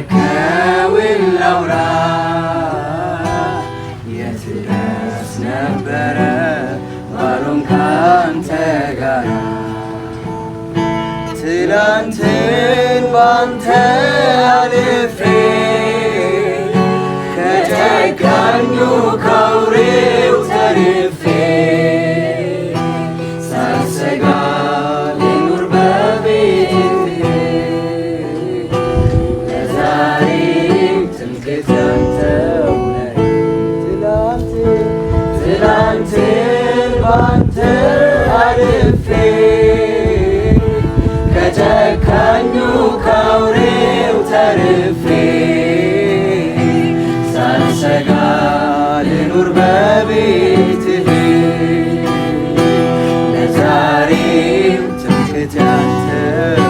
ያረከውን ላውራ የት ደርስ ነበረ ባልሆን ካንተ ጋር ትላንትን ባንተ አልፌ ከጨካኙ ከአውሬው ተርፌ ሳልሰጋ ልኑር በቤትህ ለዛሬም ትምክህት ያንተው ነህ። ትላንትን ባንተ አልፌ ከጨካኙ ከአውሬው ተርፌ ሳልሰጋ ልኑር በቤትህ ለዛሬው ትምክህት ያንተው